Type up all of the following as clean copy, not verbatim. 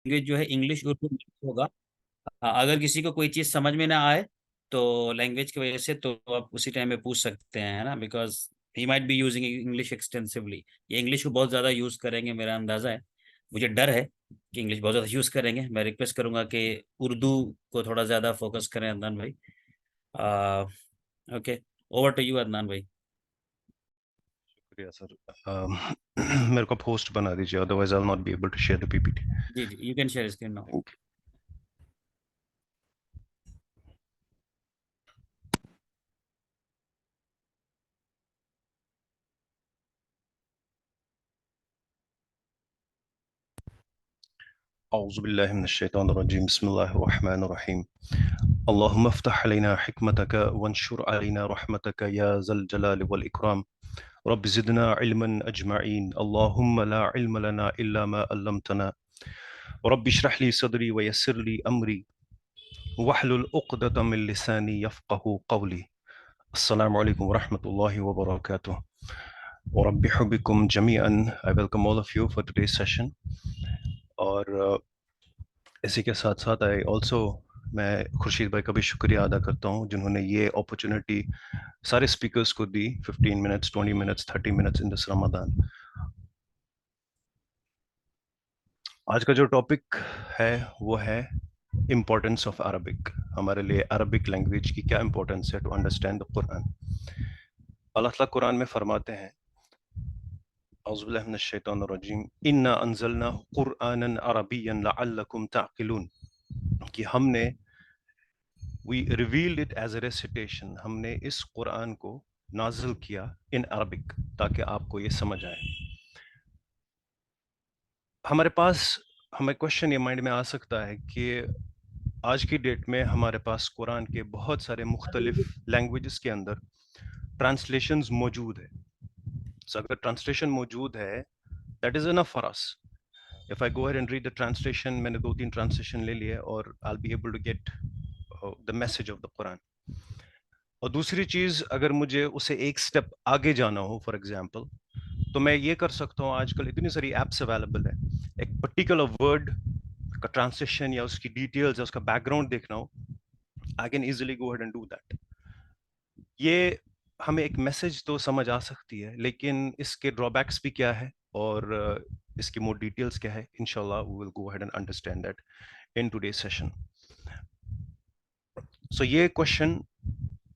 Language जो है English Urdu mix होगा। अगर किसी को कोई चीज समझ में ना आए तो लैंग्वेज की वजह से तो आप उसी टाइम में पूछ सकते हैं, है ना, because he might be using English extensively. ये इंग्लिश को बहुत ज्यादा यूज करेंगे, मेरा अंदाजा है। मुझे डर है कि इंग्लिश बहुत ज्यादा यूज करेंगे। मैं रिक्वेस्ट करूंगा कि उर्दू को थोड़ा ज्यादा फोकस करें, अदनान भाई। Okay, over to you Adnan भाई। शुक्रिया सर। मेरे को होस्ट बना दीजिए, otherwise I will not be able to share the PPT. जी जी, you can share screen now. أعوذ بالله من الشيطان الرجيم بسم الله الرحمن الرحيم اللهم افتح علينا حكمتك وانشر علينا رحمتك يا ذا الجلال والإكرام رب زدنا علما أجمعين اللهم لا علم لنا إلا ما علمتنا رب اشرح لي صدري ويسر لي أمري واحلل عقدة من لساني يفقه قولي السلام عليكم ورحمة الله وبركاته ورب حبكم جميعا. I welcome all of you for today's session. और इसी के साथ साथ आई ऑल्सो मैं खुर्शीद भाई का भी शुक्रिया अदा करता हूँ जिन्होंने ये अपॉर्चुनिटी सारे स्पीकर्स को दी, 15 minutes, 20 minutes, 30 minutes in this Ramadan. आज का जो टॉपिक है वो है इम्पोर्टेंस ऑफ अरबिक। हमारे लिए अरबिक लैंग्वेज की क्या इंपॉर्टेंस है टू अंडरस्टैंड द कुरान। अल्लाह ताला कुरान में फरमाते हैं औज़ु बिल्लाहि मिनश शैतानिर रजीम इन्ना अंज़लनाहु कुरआनन अरबिय्यन लअल्लकुम तअक़िलून कि हमने we revealed it as a recitation, हमने इस कुरान को नाजिल किया इन अरबिक ताकि आपको ये समझ आए। हमारे पास हमें क्वेश्चन ये माइंड में आ सकता है कि आज की डेट में हमारे पास कुरान के बहुत सारे मुख्तलिफ लैंग्वेजेस के अंदर ट्रांसलेशंस मौजूद है। So, अगर ट्रांसलेशन मौजूद है that is enough for us. If I go ahead and read the translation, मैंने 2-3 ट्रांसलेशन ले लिए और I will be able to get the message of the Quran. और दूसरी चीज, अगर मुझे उसे एक स्टेप आगे जाना हो, फॉर एग्जांपल, तो मैं ये कर सकता हूँ। आजकल इतनी सारी एप्स अवेलेबल है, एक पर्टिकुलर वर्ड का ट्रांसलेशन या उसकी डिटेल्स या उसका बैकग्राउंड देखना हो, I can easily go ahead and do that. ये हमें एक मैसेज तो समझ आ सकती है, लेकिन इसके ड्रॉबैक्स भी क्या है और इसकी मोर डिटेल्स क्या है, इंशाल्लाह we will go ahead and understand that in today's session. So ये क्वेश्चन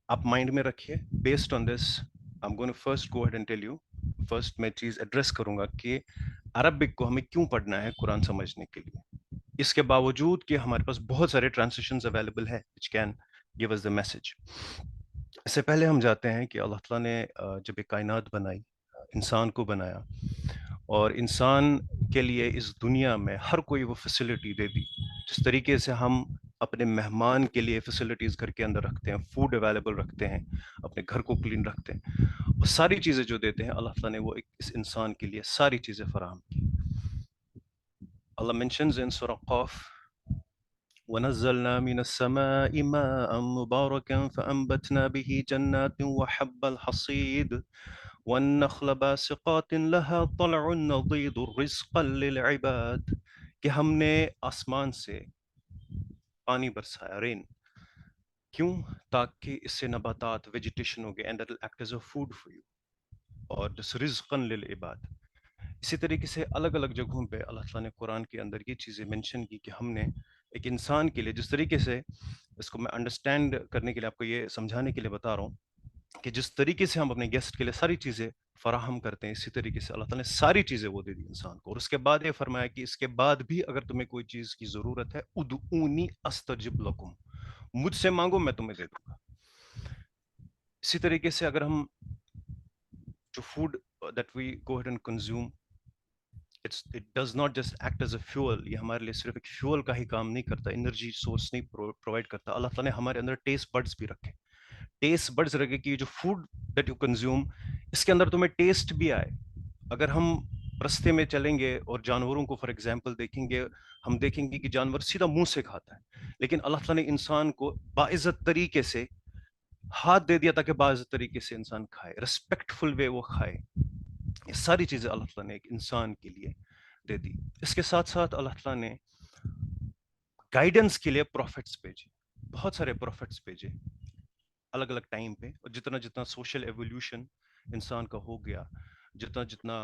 आप माइंड में रखिए। Based on this I am going to first go ahead and tell you. First मैं चीज एड्रेस करूंगा कि अरबिक को हमें क्यों पढ़ना है कुरान समझने के लिए, इसके बावजूद कि हमारे पास बहुत सारे ट्रांसलेशंस अवेलेबल है which can give us the message. इससे पहले हम जाते हैं कि अल्लाह ताला ने जब ये कायनात बनाई, इंसान को बनाया, और इंसान के लिए इस दुनिया में हर कोई वो फैसिलिटी दे दी। जिस तरीके से हम अपने मेहमान के लिए फैसिलिटीज़ घर के अंदर रखते हैं, फूड अवेलेबल रखते हैं, अपने घर को क्लीन रखते हैं, वो सारी चीज़ें जो देते हैं अल्लाह ताला ने वो इस इंसान के लिए सारी चीज़ें फराहम की। अल्लाह मेंशंस इन सूरह क़ाफ वनज़्ज़लना मिनस्समाइ माअन मुबारकन फ़अंबतना बिही जन्नातिन व हब्बल हसीद वन्नख्ल बासिक़ातिन लहा तलउन नदीद रिज़्क़न लिलइबाद, कि हमने आसमान से पानी बरसाया, रेन। क्यों? ताकि इससे नबातात, वेजिटेशन हो गए, and that will act as a food for you, और दिस रिज़्क़न लिलइबाद। इसी तरीके से अलग अलग जगहों पे अल्लाह ताला ने कुरान के अंदर ये चीज़ें मेंशन की कि हमने एक इंसान के लिए, जिस तरीके से, इसको मैं अंडरस्टैंड करने के लिए, आपको ये समझाने के लिए बता रहा हूँ कि जिस तरीके से हम अपने गेस्ट के लिए सारी चीज़ें फराहम करते हैं, इसी तरीके से अल्लाह ताला ने सारी चीज़ें वो दे दी इंसान को। और उसके बाद ये फरमाया कि इसके बाद भी अगर तुम्हें कोई चीज़ की ज़रूरत है, उदऊनी अस्तजिब लकुम, मुझसे मांगो मैं तुम्हें दे दूंगा। इसी तरीके से अगर हम जो food that we go ahead and consume, it does not just act as a fuel, ये हमारे लिए सिर्फ एक फ्यूल का ही काम नहीं करता, एनर्जी सोर्स नहीं प्रोवाइड करता। अल्लाह ताला ने हमारे अंदर टेस्ट बड्स भी रखे। टेस्ट बड्स रखे कि जो फूड दैट यू कंज्यूम, इसके अंदर तुम्हें टेस्ट भी आए। अगर हम रास्ते में चलेंगे और जानवरों को फॉर एग्जांपल देखेंगे, हम देखेंगे कि जानवर सीधा मुंह से खाता है, लेकिन अल्लाह ताला ने इंसान को बाइज्जत तरीके से हाथ दे दिया ताकि बाइज्जत तरीके से इंसान खाए, रिस्पेक्टफुल वे वो खाए। ये सारी चीजें अल्लाह ताला ने एक इंसान के लिए दे दी। इसके साथ साथ अल्लाह ताला ने गाइडेंस के लिए प्रॉफिट्स भेजे, बहुत सारे प्रॉफिट्स भेजे अलग अलग टाइम पे। और जितना जितना सोशल एवोल्यूशन इंसान का हो गया, जितना जितना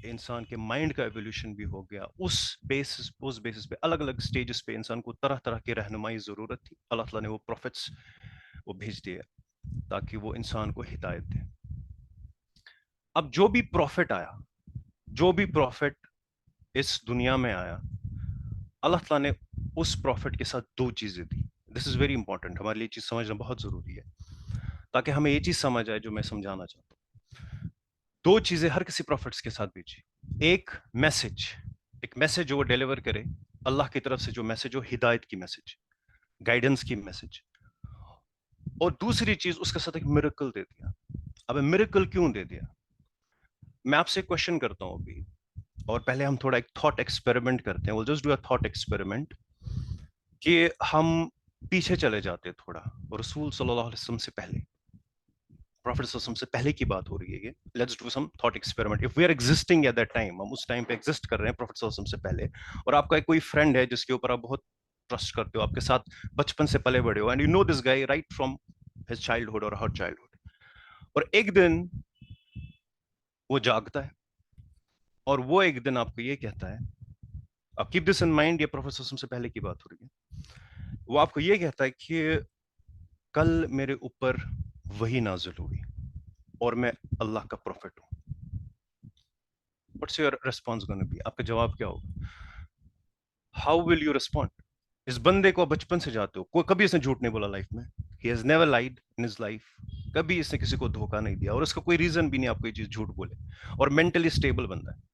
इंसान के माइंड का एवोल्यूशन भी हो गया, उस बेसिस पे अलग अलग स्टेजेस पे इंसान को तरह तरह की रहनुमाई जरूरत थी। अल्लाह ताला ने वो प्रॉफिट्स वो भेज दिए ताकि वो इंसान को हिदायत दे। अब जो भी प्रॉफिट आया, जो भी प्रॉफिट इस दुनिया में आया, अल्लाह ताला ने उस प्रॉफिट के साथ दो चीजें दी। दिस इज वेरी इंपॉर्टेंट, हमारे लिए चीज समझना बहुत जरूरी है ताकि हमें ये चीज समझ आए जो मैं समझाना चाहता हूँ। दो चीजें हर किसी प्रॉफिट्स के साथ भेजी। एक मैसेज, एक मैसेज जो वो डिलीवर करे अल्लाह की तरफ से, जो मैसेज हो हिदायत की मैसेज, गाइडेंस की मैसेज। और दूसरी चीज उसके साथ एक मिरेकल दे दिया। अब मिरेकल क्यों दे दिया? मैं आपसे एक क्वेश्चन करता हूं अभी, और पहले हम थोड़ा एक थॉट एक्सपेरिमेंट करते हैं। Just do a thought experiment कि हम पीछे चले जाते हैं थोड़ा, और रसूल सल्लल्लाहु अलैहि वसल्लम से पहले, प्रॉफिट सल्लल्लाहु अलैहि वसल्लम से पहले की बात हो रही है ये। Let's do some thought experiment. If we are existing at that time, हम उस टाइम पे एग्जिस्ट कर रहे हैं प्रॉफिट सल्लल्लाहु अलैहि वसल्लम से पहले, और आपका एक कोई फ्रेंड है जिसके ऊपर आप बहुत ट्रस्ट करते हो, आपके साथ बचपन से पले बड़े हो, and you know this guy right from his childhood और हर चाइल्डहुड। और एक दिन वो जागता है, और वो एक दिन आपको ये कहता है, अब कीप दिस इन माइंड, ये प्रॉफिट सल्लल्लाहु अलैहि वसल्लम से पहले की बात हो रही है। वो आपको ये कहता है कि कल मेरे ऊपर वही नाजिल हुई और मैं अल्लाह का प्रॉफिट हूं। What's your response gonna be? आपका जवाब क्या होगा? How will you respond? इस बंदे को बचपन से जाते हो, कोई कभी इसने झूठ नहीं बोला लाइफ में, he has never lied in his life, कभी इसने किसी को धोखा नहीं दिया, और उसका कोई रीजन भी नहीं आपको ये चीज झूठ बोले, और मेंटली स्टेबल बंदा है।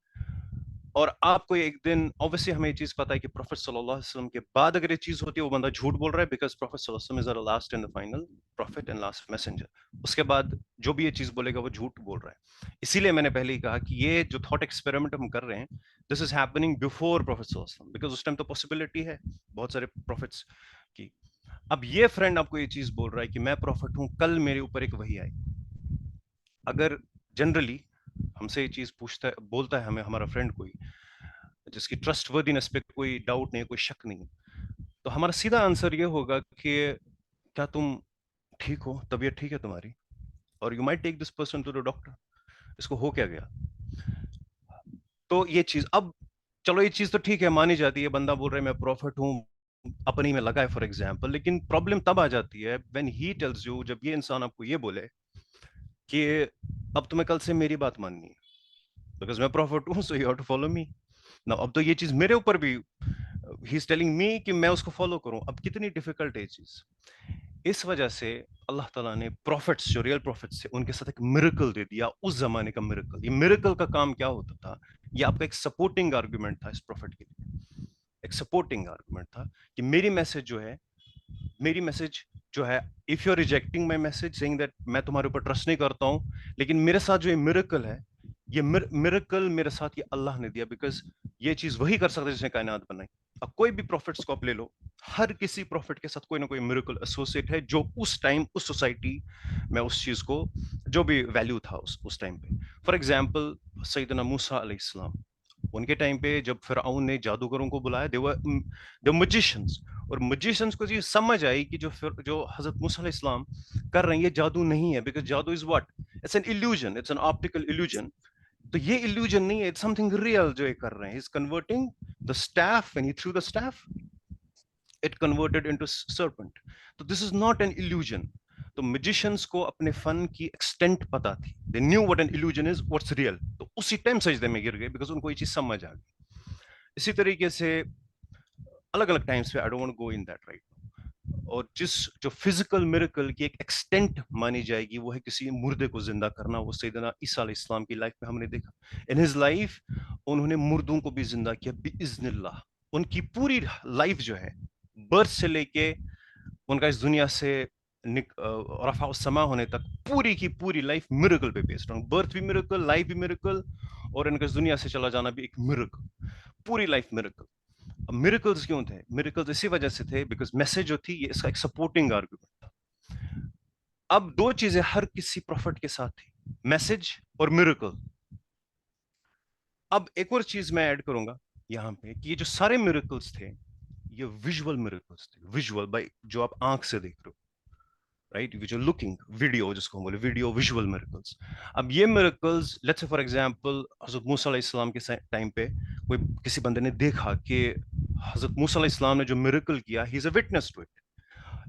और आपको एक दिन, ऑब्वियसली हमें ये चीज पता है कि प्रोफेट सल्लल्लाहु अलैहि वसल्लम के बाद अगर ये चीज होती है, वो बंदा झूठ बोल रहा है, बिकॉज प्रोफेट सल्लल्लाहु अलैहि वसल्लम is our last and the final prophet and last messenger. उसके बाद जो भी ये चीज बोलेगा वो झूठ बोल रहा है। इसीलिए मैंने पहले ही कहा कि ये जो थॉट एक्सपेरिमेंट हम कर रहे हैं, this is happening before prophet सल्लल्लाहु अलैहि वसल्लम, बिकॉज उस टाइम तो पॉसिबिलिटी है बहुत सारे प्रॉफिट्स की। अब ये फ्रेंड आपको ये चीज बोल रहा है कि मैं प्रॉफिट हूं, कल मेरे ऊपर एक वही आई। अगर जनरली हमसे ये चीज पूछता है, बोलता है हमें हमारा फ्रेंड कोई, जिसकी ट्रस्ट वर्दीनेस पे कोई डाउट नहीं है, कोई शक नहीं है, तो हमारा सीधा आंसर ये होगा कि क्या तुम ठीक हो, तबीयत ठीक है तुम्हारी? और you might take this person to the doctor, इसको हो क्या गया? तो ये चीज, अब चलो ये चीज तो ठीक है, मानी जाती है, बंदा बोल रहा है मैं प्रॉफिट हूं, अपनी में लगा है फॉर एग्जाम्पल। लेकिन प्रॉब्लम तब आ जाती है व्हेन ही टेल्स यू, जब ये इंसान आपको ये बोले कि अब तुम्हें कल से मेरी बात माननी है, बिकॉज मैं प्रॉफिट हूं, so you have to follow me. ना अब तो ये चीज मेरे ऊपर भी, ही इज टेलिंग मी कि मैं उसको फॉलो करूं। अब कितनी डिफिकल्ट है ये चीज। इस वजह से अल्लाह ताला ने प्रॉफिट्स, जो रियल प्रॉफिट्स थे, उनके साथ एक मिरेकल दे दिया, उस जमाने का मिरेकल। ये मिरेकल का काम क्या होता था? ये आपका एक सपोर्टिंग आर्गुमेंट था इस प्रॉफिट के लिए, एक सपोर्टिंग आर्गुमेंट था कि मेरी मैसेज जो है, मेरी मैसेज जो है, if you are rejecting my message saying that मैं तुम्हारे ऊपर ट्रस्ट नहीं करता हूं, लेकिन मेरे साथ जो ये मिरेकल है, ये मिरेकल मेरे साथ ये अल्लाह ने दिया, बिकॉज ये चीज वही कर सकता है जिसने कायनात बनाई। अब कोई भी प्रॉफिट्स को आप ले लो, हर किसी प्रॉफिट के साथ कोई ना कोई मिरेकल एसोसिएट है, जो उस टाइम उस सोसाइटी में उस चीज को, जो भी वैल्यू था उस टाइम पे। फॉर एग्जाम्पल सैयदना मूसा अलैहिस्सलाम, उनके टाइम पे जब फिरऔन ने जादूगरों को बुलाया, दे मजिशियंस, और मजिशियंस को जी समझ आई कि जो हजरत मूसा अलैहिस्सलाम कर रहे हैं ये जादू नहीं है, बिकॉज जादू is what? It's an illusion, it's an optical illusion. तो ये इल्यूजन नहीं है, इट्स समथिंग रियल जो ये कर रहे हैं। Is converting the staff, when he threw the staff, it converted into serpent. तो this is not an illusion. तो मैजिशियंस को अपने फन की एक्सटेंट पता थी, they knew what an illusion is, what's real. तो उसी टाइम सजदे में गिर गए, बिकॉज उनको ये चीज समझ आ गई। इसी तरीके से अलग अलग टाइम्स पे, I don't want go in that right. और जिस जो फिजिकल मिरेकल की एक एक्सटेंट मानी जाएगी, वो है किसी मुर्दे को जिंदा करना। वो सैयदना ईसा अलैहिस्सलाम की लाइफ में हमने देखा, इन हिज लाइफ उन्होंने मुर्दों को भी जिंदा किया बिइज़्निल्लाह। उनकी पूरी लाइफ जो है, बर्थ से लेके उनका इस दुनिया से रफा समा होने तक, पूरी की पूरी लाइफ मिरेकल पे बेस्ड है। बर्थ भी मिरेकल, लाइफ भी मिरेकल, और इनका इस दुनिया से चला जाना भी एक मिरेकल, पूरी लाइफ मिरेकल। अब मिरेकल्स क्यों थे? मिरेकल्स इसी वजह से थे बिकॉज मैसेज जो थी, ये इसका एक सपोर्टिंग आर्गुमेंट था। अब दो चीजें हर किसी प्रॉफिट के साथ थी, मैसेज और मिरेकल। अब एक और चीज मैं ऐड करूंगा यहां पे, कि ये जो सारे मिरेकल्स थे, ये विजुअल मिरेकल्स थे, विजुअल बाय जो आप आंख से देख रहे हो, right, which are looking, video जिसको हम बोले वीडियो विजुअल मिरेकल्स। अब ये miracles let's say for example हजरत मूसा अलैहि सलाम के टाइम पे कोई किसी बंदे ने देखा कि हजरत मूसा अलैहि सलाम ने जो मिरेकल किया, he is a witness to it,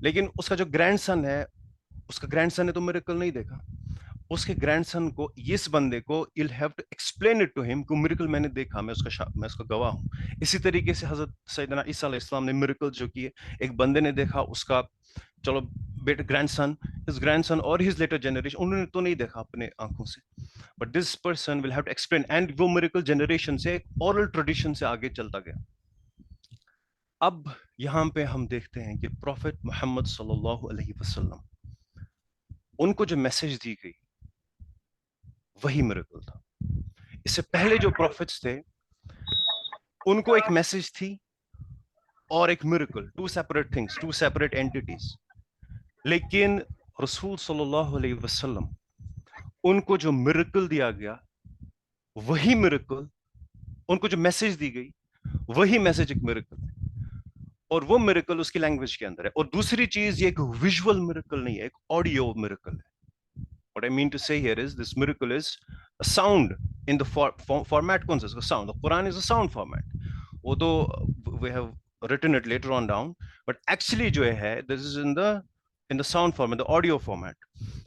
लेकिन उसका जो ग्रैंडसन है, उसका ग्रैंडसन ने तो मिरेकल नहीं देखा। उसके ग्रैंडसन को, इस बंदे को, you'll have to explain it to him कि मिरेकल मैंने देखा, मैं उसका गवाह हूं। इसी तरीके से हजरत सैयदना ईसा अलैहि सलाम ने मिरेकल जो किए, एक बंदे ने देखा, उसका चलो बेटा ग्रैंडसन, हिज ग्रैंडसन और हिज लेटर जनरेशन, उन्होंने तो नहीं देखा अपने आंखों से, but this person will have to explain, and वो मिरेकल जनरेशन से एक ओरल ट्रेडिशन से आगे चलता गया। अब यहां पे हम देखते हैं कि प्रॉफिट मोहम्मद सल्लल्लाहु अलैहि वसल्लम, उनको जो मैसेज दी गई वही मिरेकल था। इससे पहले जो प्रॉफिट्स थे उनको एक मैसेज थी और एक miracle, two separate things, two separate entities. लेकिन रसूल सल्लल्लाहु अलैहि वसल्लम, उनको जो मिरेकल दिया गया वही मिरेकल, उनको जो मैसेज दी गई वही मैसेज एक मिरेकल है, और वो मिरेकल उसकी लैंग्वेज के अंदर है। और दूसरी चीज, ये एक विजुअल मिरेकल नहीं है, एक ऑडियो मिरेकल है। What I mean to say here is this miracle is a sound in the format कौन सा इसका sound, the Quran is a sound format, वो तो we have written it later on down, but actually जो है this is in the sound format, the audio format।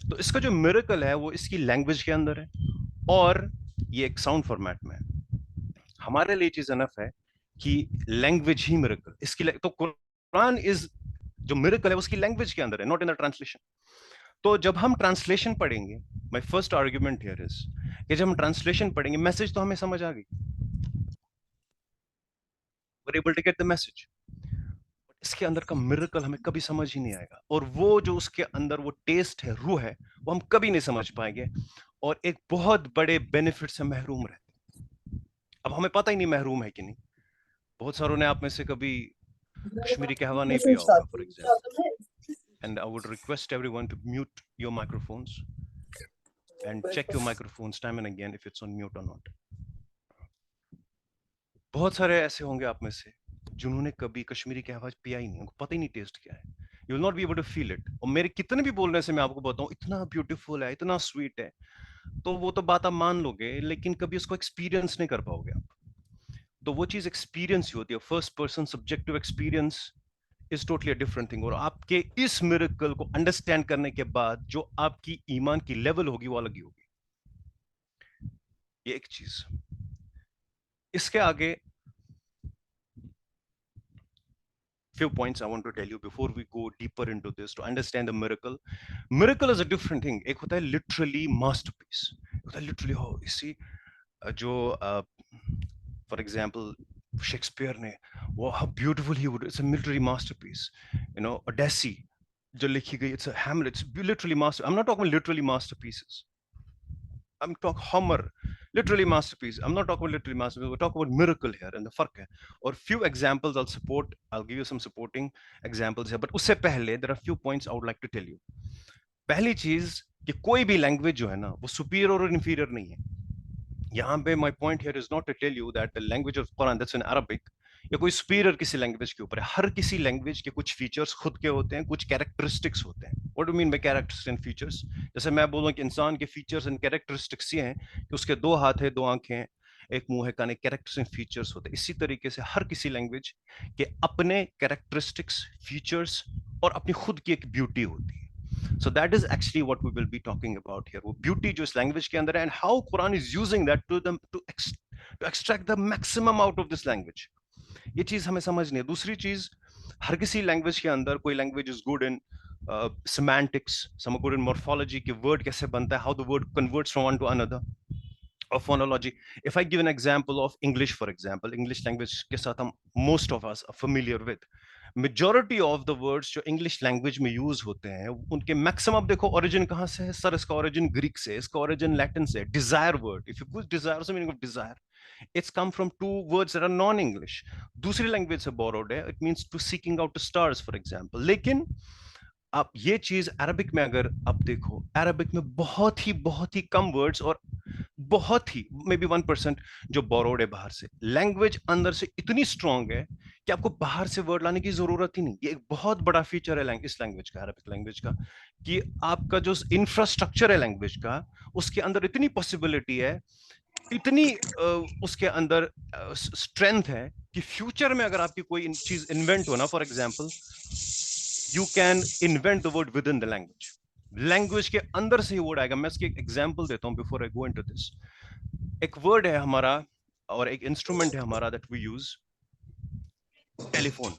तो इसका जो miracle है वो इसकी लैंग्वेज के अंदर है और ये एक साउंड फॉर्मेट में है। हमारे लिए चीज अनफ है कि लैंग्वेज ही मिरेकल, इसकी तो कुरान इज जो मिरेकल है उसकी लैंग्वेज के अंदर है, नॉट इन द ट्रांसलेशन। तो जब हम ट्रांसलेशन पढ़ेंगे, my first argument here is कि जब हम ट्रांसलेशन पढ़ेंगे, मैसेज तो हमें समझ आ गई, we able to get the message, इसके अंदर का मिरेकल हमें कभी समझ ही नहीं आएगा, और वो जो उसके अंदर वो टेस्ट है, रूह है, वो हम कभी नहीं समझ पाएंगे, और एक बहुत बड़े बेनिफिट से महरूम रहते। अब हमें पता ही नहीं महरूम है कि नहीं। बहुत सारों ने आप में से कभी कश्मीरी कहवा नहीं पिया होगा for example, and I would request everyone to mute your microphones and check your microphones time and again if it's on mute or not. बहुत सारे ऐसे होंगे आप में से जिन्होंने कभी कश्मीरी कहवा पिया ही नहीं, उनको पता ही नहीं टेस्ट क्या है, you will not be able to feel it. और मेरे कितने भी बोलने से मैं आपको बताऊं इतना ब्यूटीफुल है, इतना स्वीट है, तो वो तो बात आप मान लोगे, लेकिन कभी उसको एक्सपीरियंस नहीं कर पाओगे आप। तो वो चीज एक्सपीरियंस ही होती है, first person subjective experience is totally different thing. और आपके इस मिरेकल को अंडरस्टैंड करने के बाद जो आपकी ईमान की लेवल होगी वो अलग ही होगी। ये एक चीज। इसके आगे few points I want to tell you before we go deeper into this to understand the miracle. Miracle is a different thing. एक होता है literally masterpiece, होता है literally हो इसी जो for example शेक्सपियर ने, वो how beautiful he would, it's a literary masterpiece, you know, Odyssey जो लिखी गई, it's a Hamlet, it's literally master, I'm not talking about literally masterpieces, I'm talking Homer, literally masterpiece. I'm not talking about literally masterpiece. We're talking about miracle here, and the फर्क है. और few examples I'll give you some supporting examples here. But उससे पहले there are few points I would like to tell you. पहली चीज कि कोई भी लैंग्वेज जो है ना वो सुपीरियर और इंफीरियर नहीं है। यहाँ पे my point here is not to tell you that the language of Quran that's in Arabic या कोई सुपीरियर किसी लैंग्वेज के ऊपर है। हर किसी लैंग्वेज के कुछ फीचर्स खुद के होते हैं, कुछ कैरेक्टरिस्टिक्स होते हैं। What do mean by characters and features? जैसे मैं बोलूं कि इंसान के फीचर्स एंड कैरेक्टरिस्टिक्स ये हैं कि उसके दो हाथ है, दो आंखें हैं, एक मुंह है, कान, कैरेक्टर्स एंड फीचर्स होते हैं। इसी तरीके से हर किसी लैंग्वेज के अपने कैरेक्टरिस्टिक्स, फीचर्स और अपनी खुद की एक ब्यूटी होती है। So that is actually what we will be talking about here. वो beauty जो इस language के अंदर है, and how Quran is using that to extract the maximum out of this language. ये चीज हमें समझनी है। दूसरी चीज, हर किसी लैंग्वेज के अंदर कोई language is good in semantics, some are good in morphology, कि word कैसे बनता है, how the word converts from one to another, or phonology. If I give an example of English, for example, English language के साथ हम most of us are familiar with. Majority of the words जो English language में use होते हैं, उनके maximum देखो origin कहाँ से है? सर इसका origin Greek से, इसका origin Latin से। Desire word, if you put desire, what's the meaning of desire? It's come from two words that are non-English. दूसरी language से borrowed है, it means to seeking out the stars, for example. लेकिन आप ये चीज Arabic में अगर आप देखो, अरबिक में बहुत ही कम वर्ड्स और बहुत ही मे बी 1% जो बोरोड है बाहर से। लैंग्वेज अंदर से इतनी स्ट्रांग है कि आपको बाहर से वर्ड लाने की जरूरत ही नहीं। ये एक बहुत बड़ा फीचर है इस लैंग्वेज का, अरबिक लैंग्वेज का, कि आपका जो इंफ्रास्ट्रक्चर है लैंग्वेज का, उसके अंदर इतनी पॉसिबिलिटी है, इतनी उसके अंदर स्ट्रेंथ है कि फ्यूचर में अगर आपकी कोई चीज इन्वेंट हो ना, for example you can invent the word with in the language. Language के अंदर से ही वर्ड आएगा। मैं इसकी एक एग्जांपल देता हूं before I go into this. एक वर्ड है हमारा और एक इंस्ट्रूमेंट है हमारा that we use, telephone.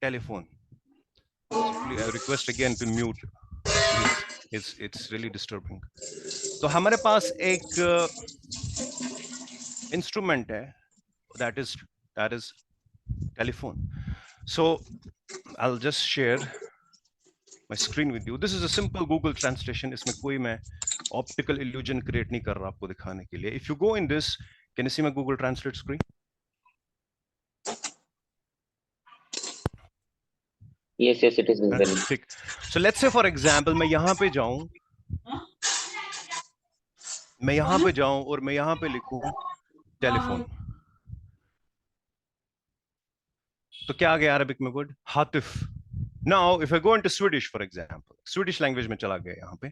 Telephone. I request again to mute, please, it's really disturbing. तो हमारे पास एक इंस्ट्रूमेंट है that is telephone. So I will just share my screen with you. This is a simple Google translation. इसमें कोई मैं optical illusion create नहीं कर रहा आपको दिखाने के लिए. If you go in this, can you see my Google Translate screen? Yes, yes, it is visible. ठीक. So let's say for example मैं यहाँ पे जाऊं, और मैं यहाँ पे लिखूं टेलीफोन, तो क्या आ गया अरबिक में word? हातिफ. Now, if I go into Swedish, for example, Swedish language में चला गया यहाँ पे,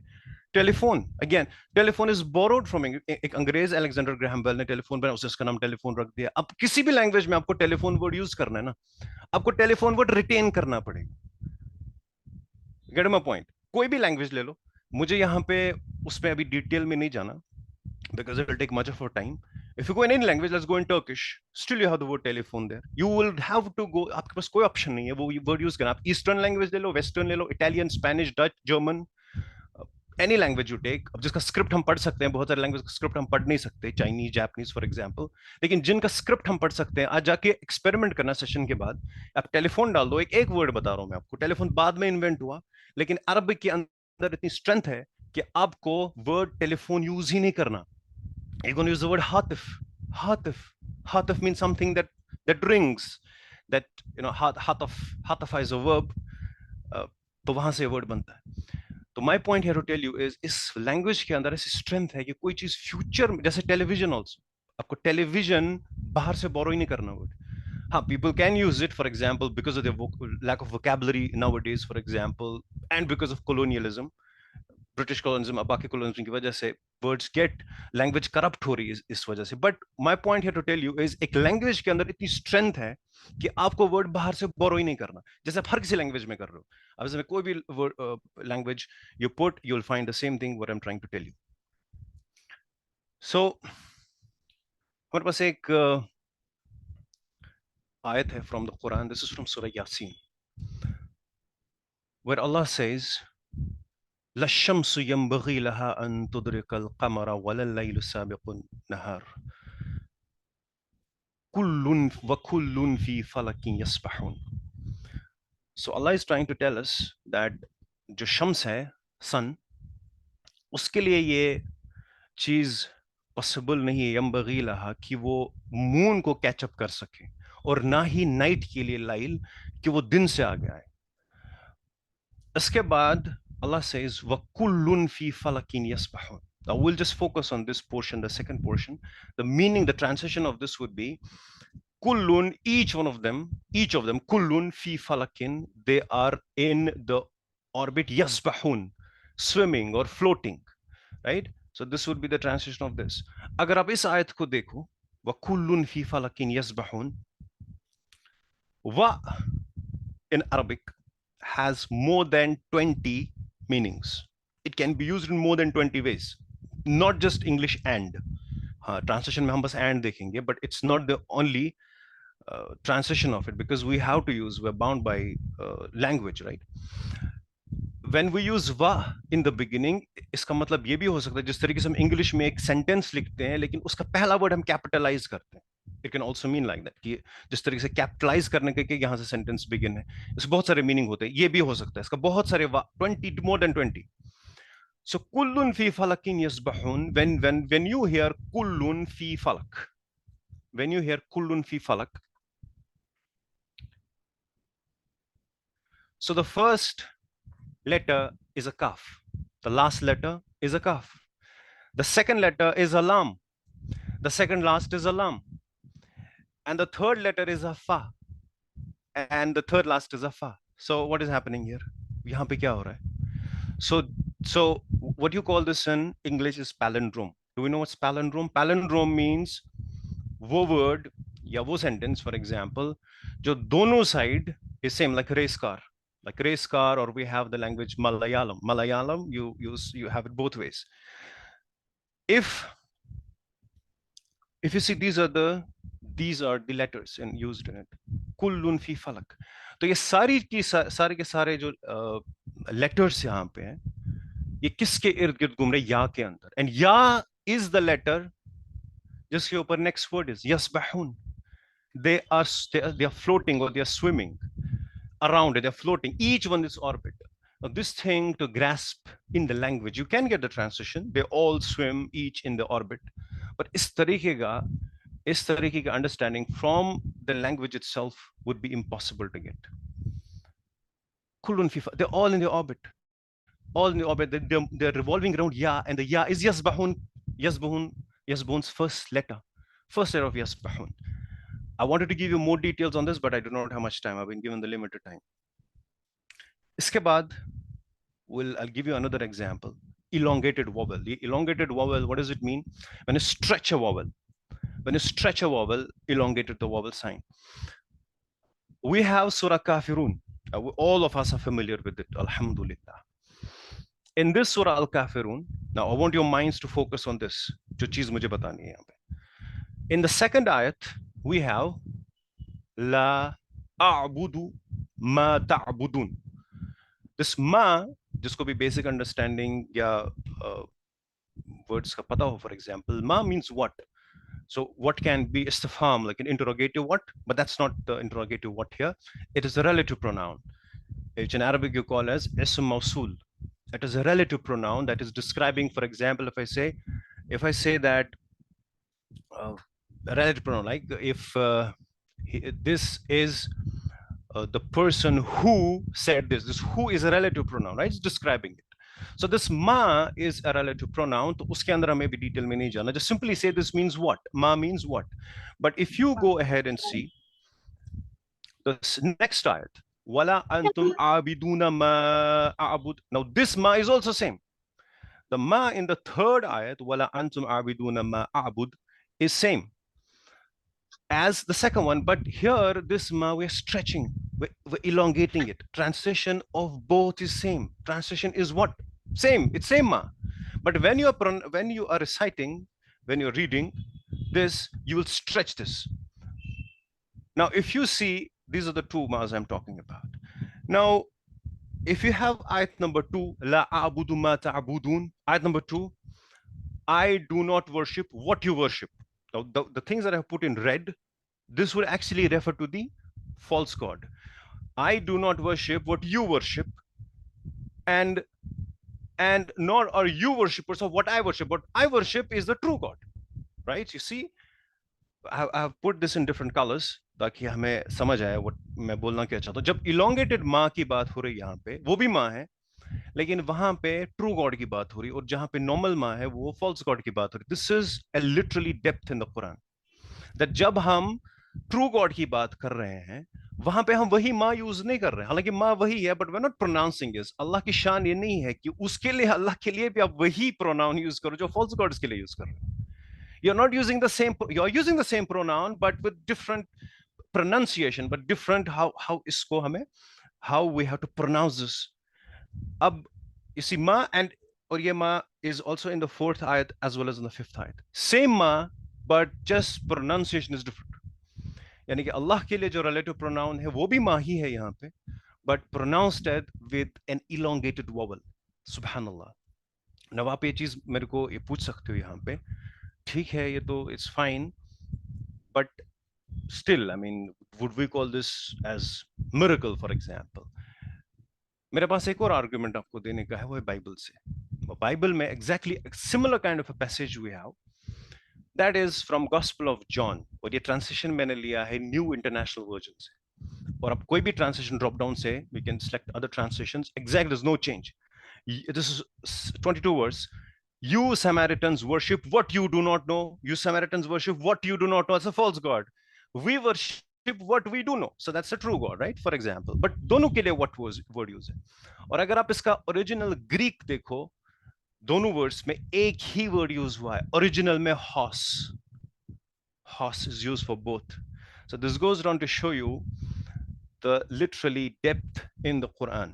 telephone. Again telephone is borrowed from एक अंग्रेज अलेक्जेंडर ग्राहम बेल ने टेलीफोन बनाया, उसे उसका नाम टेलीफोन रख दिया. अब किसी भी लैंग्वेज में आपको टेलीफोन वर्ड यूज करना है ना, आपको टेलीफोन वर्ड रिटेन करना पड़ेगा. Gate my point? कोई भी लैंग्वेज ले लो, मुझे यहाँ पे उसमें अभी डिटेल में नहीं जाना because it will take much of our time. If you go in any language, let's go in Turkish, still you have the word telephone there. You will have to go, आपके पास कोई option नहीं है वो word use करना. आप eastern language ले लो, western ले लो, Italian, Spanish, Dutch, German, any language you take. अब जिसका स्क्रिप्ट हम पढ़ सकते हैं, बहुत सारे लैंग्वेज का स्क्रिप्ट हम पढ़ नहीं सकते, चाइनीज, जापानीज फॉर एग्जांपल, लेकिन जिनका स्क्रिप्ट हम पढ़ सकते हैं, आज जाके एक्सपेरिमेंट करना सेशन के बाद. आप टेलीफोन डाल दो, एक वर्ड बता रहा हूं मैं आपको, टेलीफोन बाद में इन्वेंट हुआ, लेकिन अरबिक के अंदर इतनी स्ट्रेंथ है कि आपको वर्ड टेलीफोन यूज ही नहीं करना. You're going to use the word hatif. Hatif. Hatif means something that rings. That hataf is a verb. तो वहां से वर्ड बनता है. तो my point here to tell you is, इस लैंग्वेज के अंदर ऐसी स्ट्रेंथ है कि कोई चीज फ्यूचर में, जैसे टेलीविजन ऑल्सो, आपको टेलीविजन बाहर से बोरो ही नहीं करना वर्ड. हाँ, people can use it for example because of the lack of vocabulary now it is, for example, and because of colonialism, British colonialism, बाकी कॉलोनिज्म की वजह से वर्ड्स गेट, लैंग्वेज करप्ट हो रही है इस वजह से. But my point here to tell you is, एक लैंग्वेज के अंदर इतनी स्ट्रेंथ है कि आपको वर्ड बाहर से बोरो ही नहीं करना, जैसे आप हर किसी लैंग्वेज में कर रहे हो. अब जैसे कोई भी language you put, you will find the same thing what I am trying to tell you. So हमारे पास एक आयत है from the Quran. This is from सूरह यासीन, वेयर अल्लाह सेज, लशम्सु यंबगी लहा अन तुदरिकल कमर वलल्लैलु साबिकुन नहार कुल्लुन व कुल्लुन फी फलकिन यस्बहून. So Allah is trying to tell us that जो शम्स है, सन, उसके लिए ये चीज पॉसिबल नहीं है, यंबगी लहा, कि वो मून को कैचअप कर सके, और ना ही नाइट के लिए लाइल, कि वो दिन से आगे आए. इसके बाद Allah says, وَكُلٌّ فِي فَلَكٍ يَسْبَحُونَ. Now we'll just focus on this portion, the second portion. The meaning, the translation of this would be, kullun, each of them, kullun fi falakin, they are in the orbit, yasbahun, swimming or floating, right? So this would be the translation of this. अगर आप इस आयत को देखो, وَكُلٌّ فِي فَلَكٍ يَسْبَحُونَ, wa in Arabic has more than 20 meanings. It can be used in more than 20 ways, not just English and. Translation में हम बस and देखेंगे, but it's not the only translation of it, because we have to use, we're bound by language, right? When we use va in the beginning, इसका मतलब ये भी हो सकता है, जिस तरीके से हम इंग्लिश में एक सेंटेंस लिखते हैं लेकिन उसका पहला वर्ड हम कैपिटलाइज करते हैं. It can also mean like that, कि जिस तरीके से कैपिटलाइज करने के यहाँ से सेंटेंस बिगिन है, इसके बहुत सारे मीनिंग होते हैं. ये भी हो सकता है, इसका बहुत सारे 20, more than 20. So kullun fi falakin yasbahun, when you hear kullun fi falak, when you hear kullun fi falak, So the first letter is a kaf. The last letter is a kaf. The second letter is a lam. The second last is a lam. And the third letter is a fa. And the third last is a fa. So what is happening here? यहाँ पे क्या हो रहा है? So what you call this in English is palindrome. Do we know what's palindrome? Palindrome means वो word या वो sentence, for example, जो दोनों side is same, like race car. Like race car, or we have the language Malayalam. Malayalam, you have it both ways. If you see, these are the letters and used in it. Kullun fi falak. तो ये सारे के सारे जो letters यहाँ पे हैं, ये किसके इर्द गिर्द घूम रहे? या के अंदर. And या is the letter जिसके ऊपर next word is yasbahun. They are floating, or they are swimming around it. They're floating. Each one is orbit. Now, this thing to grasp in the language, you can get the transition. They all swim, each in the orbit. But इस तरीके का understanding from the language itself would be impossible to get. They're all in the orbit. All in the orbit. They're revolving around ya, and the ya is yasbahun. Yasbahun's first letter of yasbahun. I wanted to give you more details on this, but I do not have much time. I've been given the limited time. इसके बाद, I'll give you another example. Elongated vowel. The elongated vowel, what does it mean? When you stretch a vowel. When you stretch a vowel, elongated the vowel sign. We have Surah Kafirun. All of us are familiar with it. Alhamdulillah. In this Surah Al-Kafirun, now I want your minds to focus on this. जो चीज मुझे बतानी है यहाँ पे. In the second ayat, we have La a'budu ma ta'budun. This ma, जिसको भी basic understanding या words का पता हो, for example, ma means what? So what can be istifham, like an interrogative what? But that's not the interrogative what here. It is a relative pronoun, which in Arabic you call as ism mawsul. It is a relative pronoun that is describing, for example, if I say that a relative pronoun, like if this is the person who said this. This who is a relative pronoun, right? It's describing it. So this ma is a relative pronoun. तो उसके अंदर हमें भी detail में नहीं जाना. Just simply say this means what. Ma means what. But if you go ahead and see the next ayat, wala antum abiduna ma a'bud. Now this ma is also same. The ma in the third ayat, wala antum abiduna ma a'bud, is same as the second one, but here this ma we're stretching, we're elongating it. Translation of both is same. Translation is what? Same. It's same ma. But when you are reciting, when you're reading this, you will stretch this. Now, if you see, these are the two ma's I'm talking about. Now, if you have ayat number 2, la a'budu ma ta'budun, ayat number 2, I do not worship what you worship. Now, the things that I have put in red, this would actually refer to the false god. I do not worship what you worship, and nor are you worshippers of what I worship. What I worship is the true God, right? You see, I have put this in different colors ताकि हमें समझ आए what मैं बोलना क्या चाहता हूँ. जब elongated माँ की बात हो रही है यहाँ पे, वो भी माँ है, लेकिन वहां पे ट्रू गॉड की बात हो रही है, और जहां पे नॉर्मल माँ है वो फॉल्स गॉड की बात हो रही है. This is a literally depth in the Quran, that जब हम ट्रू गॉड की बात कर रहे हैं, वहां पे हम वही माँ यूज नहीं कर रहे हैं. हालांकि माँ वही है, but we are not pronouncing is. अल्लाह की शान ये नहीं है कि उसके लिए, अल्लाह के लिए भी आप वही प्रोनाउन यूज करो जो फॉल्स गॉड्स के लिए यूज कर रहे हैं. You're not using the same, you're using the same pronoun, but with different pronunciation, but different how isko hame, how we have to pronounce this. Ab, you see, ma and or ye ma is also in the 4th ayat as well as in the 5th ayat. Same ma, but just pronunciation is different. यानी कि अल्लाह के लिए जो relative pronoun है वो भी माँ ही है यहाँ पे, but pronounced with an elongated vowel. Subhanallah. now आप ये चीज मेरे को ये पूछ सकते हो यहाँ पे, ठीक है ये तो it's fine, but still, I mean, would we call this as miracle, for example? मेरे पास एक और आर्गुमेंट आपको देने का है, वो है बाइबल से. बाइबल में exactly a similar kind of a passage we have, that is from Gospel of John, और ये ट्रांसलेशन मैंने लिया है न्यू इंटरनेशनल वर्जन से. और अब कोई भी translation drop down say we can select other translations. Exactly, there's no change. This is 22 words. You Samaritans worship what you do not know. You Samaritans worship what you do not know. It's a false god. We worship what we do know. So that's a true god, right? For example. But दोनों के लिए what was word use है. और अगर आप इसका original Greek देखो, दोनों words में एक ही word use हुआ है. Original में hos. Hos is used for both. So this goes around to show you the literally depth in the Quran.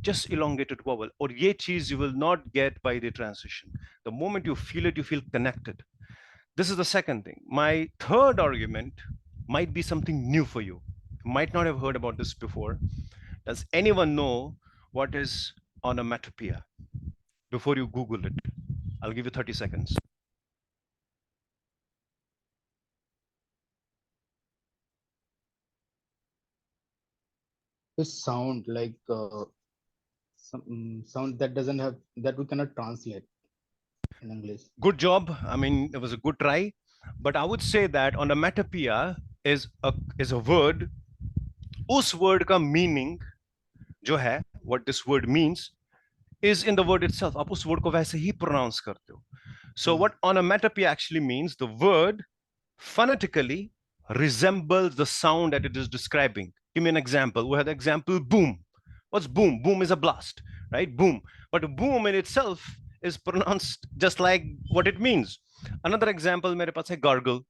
Just elongated vowel. Or ye cheese you will not get by the transition. The moment you feel it, you feel connected. This is the second thing. My third argument might be something new for you. You might not have heard about this before. Does anyone know what is onomatopoeia? Before you Google it, I'll give you 30 seconds. This sound like some sound that doesn't have, that we cannot translate in English. Good job. I mean, it was a good try. But I would say that onomatopoeia is a word. उस word का meaning जो है, what this word means, is in the word itself. आप उस word को वैसे ही pronounce करते हो. So what onomatopoeia actually means, the word phonetically resembles the sound that it is describing. Give me an example. We had the example boom. What's boom? Boom is a blast, right? Boom. But boom in itself is pronounced just like what it means. Another example, मेरे पास है gargle,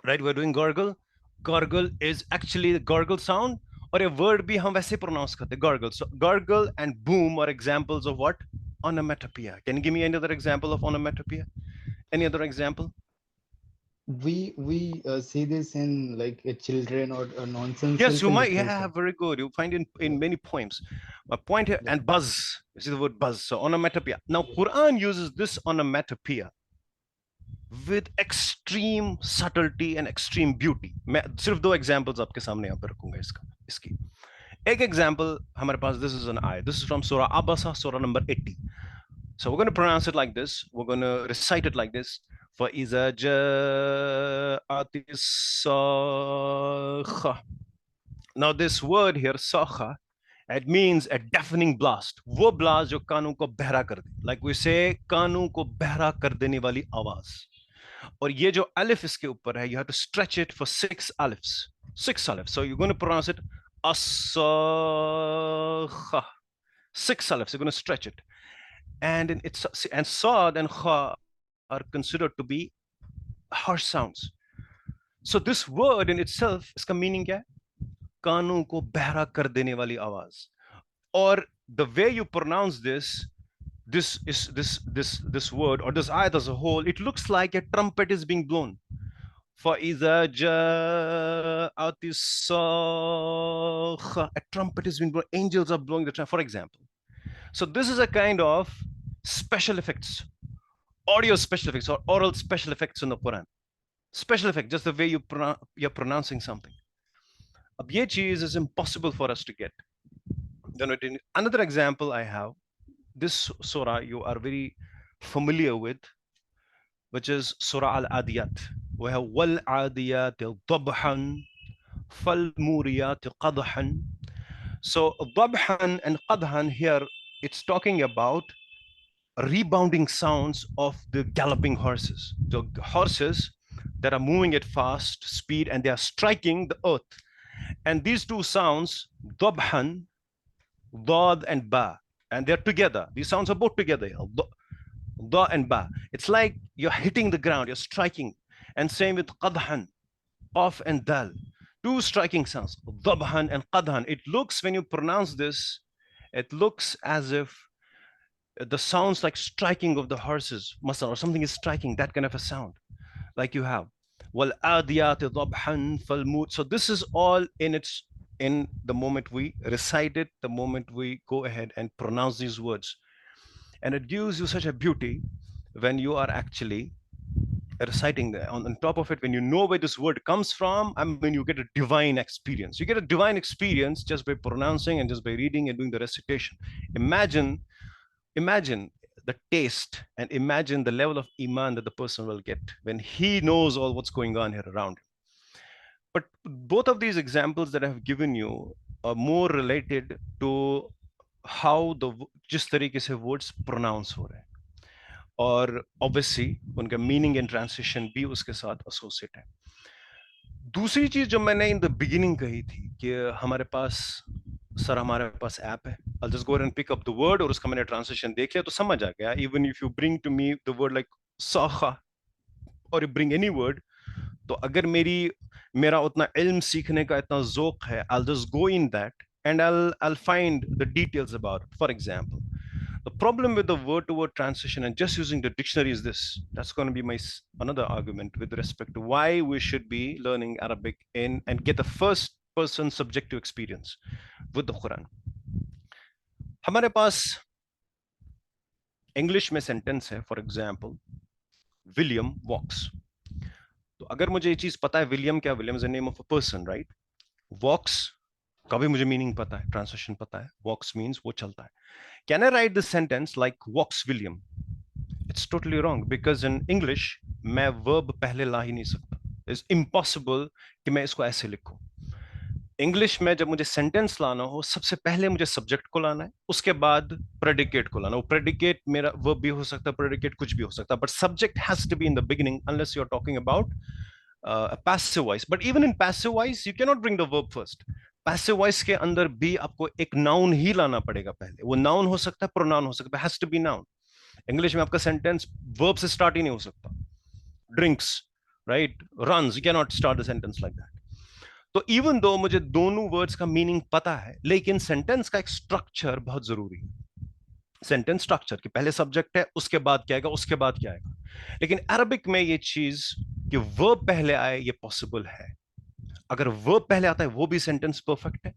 right? We're doing gargle. Gargle is actually the gargle sound, और a word भी हम वैसे pronounce करते, gargle. So gargle and boom are examples of what? Onomatopoeia. Can you give me any other example of onomatopoeia? Any other example? We see this in like children or nonsense. Yes, you might. Yeah, very good. You find in many poems. My point here, and buzz. You see the word buzz. So onomatopoeia. Now, Quran uses this onomatopoeia with extreme subtlety and extreme beauty. मैं सिर्फ दो examples आपके सामने यहाँ पे रखूंगा इसकी. एक example हमारे पास, this is an ayah. This is from Surah Abasa, Surah number 80. So we're going to pronounce it like this. We're going to recite it like this. فَإِذَا جَاءَتِ الصَّاخَّةُ. Now this word here, sakha, it means a deafening blast. वो blast जो कानों को बहरा कर दे. Like we say, कानों को बहरा कर देने वाली आवाज. और ये जो alif इसके ऊपर है, you have to stretch it for 6 alifs. 6 alifs. So you're going to pronounce it as-sakha. 6 alifs. You're going to stretch it. And it's and sad and kha are considered to be harsh sounds. So this word in itself, इसका meaning क्या है? कानों को बहरा कर देने वाली आवाज. Or the way you pronounce this word or this ayat as a whole, it looks like a trumpet is being blown. فَإِذَا جَاءَتِ الصَّاخَّةُ. A trumpet is being blown. Angels are blowing the trumpet, for example. So this is a kind of special effects, audio special effects or oral special effects in the Quran. Special effect, just the way you're pronouncing something. अब ये चीज is impossible for us to get. Then another example I have, this surah you are very familiar with, which is Surah Al-Adiyat. We have وَالْعَادِيَاتِ ضَبْحًا فَالْمُورِيَاتِ قَدْحًا. So ضَبْحًا and قَدْحًا here, it's talking about rebounding sounds of the galloping horses. So the horses that are moving at fast speed and they are striking the earth. And these two sounds, ضَبْحًا, ضاد and ba, and they're together. These sounds are both together. Da and ba. It's like you're hitting the ground, you're striking. And same with qadhan, qaf and dal. Two striking sounds, dhabhan and qadhan. It looks, when you pronounce this, it looks as if the sounds like striking of the horses, muscle or something is striking, that kind of a sound, like you have. Wal adiyat dhabhan falmut. So this is all in the moment we recite it, the moment we go ahead and pronounce these words. And it gives you such a beauty when you are actually reciting that. On top of it, when you know where this word comes from, I mean, you get a divine experience. You get a divine experience just by pronouncing and just by reading and doing the recitation. Imagine the taste and imagine the level of iman that the person will get when he knows all what's going on here around him. But both of these examples that I have given you are more related to how जिस तरीके से words pronounce हो रहे हैं, और obviously उनका meaning and translation भी उसके साथ associate है. दूसरी चीज जो मैंने in the beginning कही थी कि हमारे पास ऐप है, I'll just go ahead and pick up the word और उसका मैंने translation देख लिया तो समझ आ गया. Even if you bring to me the word like साखा or you bring any word, तो अगर मेरा उतना इल्म सीखने का इतना ज़ौक है, I'll just go in that and I'll find the details about it. For example, the problem with the word-to-word translation and just using the dictionary is this. That's going to be my another argument with respect to why we should be learning Arabic and get the first-person subjective experience with the Quran. हमारे पास English में sentence है, for example, William walks. तो अगर मुझे ये चीज पता है विलियम क्या, William is the name of a person, right? वॉक्स का भी मुझे मीनिंग पता है, ट्रांसलेशन पता है. वॉक्स मींस वो चलता है. Can I write this sentence like walks William? It's totally wrong, because in English मैं वर्ब पहले ला ही नहीं सकता. इट्स इम्पॉसिबल कि मैं इसको ऐसे लिखूं. इंग्लिश में जब मुझे सेंटेंस लाना हो, सबसे पहले मुझे सब्जेक्ट को लाना है, उसके बाद प्रेडिकेट को लाना. वो प्रेडिकेट मेरा वर्ब भी हो सकता है, प्रेडिकेट कुछ भी हो सकता है, but subject has to be in the beginning unless you are talking about passive voice. But even in passive voice you can not bring the verb first. Passive voice के अंदर भी आपको एक नाउन ही लाना पड़ेगा पहले. वो नाउन हो सकता है, प्रोनाउन हो सकता है, has to be noun. English में आपका सेंटेंस वर्ब से स्टार्ट ही नहीं हो सकता. Drinks, right, runs, you can not start the sentence like that. तो इवन दो मुझे दोनों वर्ड्स का मीनिंग पता है, लेकिन सेंटेंस का एक स्ट्रक्चर बहुत जरूरी है. सेंटेंस स्ट्रक्चर कि पहले सब्जेक्ट है, उसके बाद क्या आएगा, उसके बाद क्या आएगा. लेकिन अरबिक में ये चीज कि वर्ब पहले आए ये पॉसिबल है. अगर वर्ब पहले आता है वो भी सेंटेंस परफेक्ट है,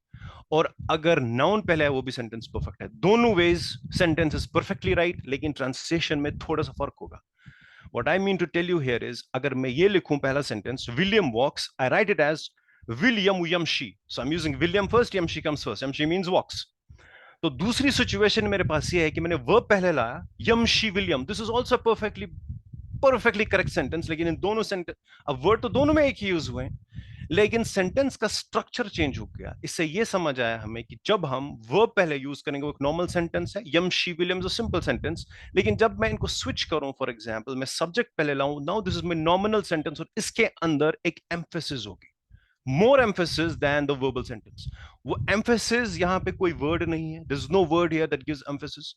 और अगर नाउन पहले आए वो भी सेंटेंस परफेक्ट है. दोनों ways sentence is perfectly right, लेकिन ट्रांसलेशन में थोड़ा सा फर्क होगा. What I mean to tell you here is, अगर मैं ये लिखूं पहला sentence William walks, I write it as William Yamshi. So I'm using William first, Yamshi comes first. Yamshi means walks. तो दूसरी सिचुएशन मेरे पास ये है कि मैंने वर्ब पहले लाया, Yamshi William. This is also perfectly correct sentence. लेकिन इन दोनों सेंटेंस, अब वर्ड तो दोनों में एक ही यूज हुए हैं, लेकिन सेंटेंस का स्ट्रक्चर चेंज हो गया. इससे ये समझ आया हमें कि जब हम वर्ब पहले यूज करेंगे वो एक नॉर्मल सेंटेंस है, यमशी विलियम्स अ सिंपल सेंटेंस. लेकिन जब मैं इनको स्विच करूं, फॉर एग्जांपल मैं सब्जेक्ट पहले लाऊं, now this is my nominal sentence, और इसके अंदर एक एम्फेसिस होगी, more emphasis than the verbal sentence. वो emphasis यहाँ पे कोई word नहीं है. There's no word here that gives emphasis.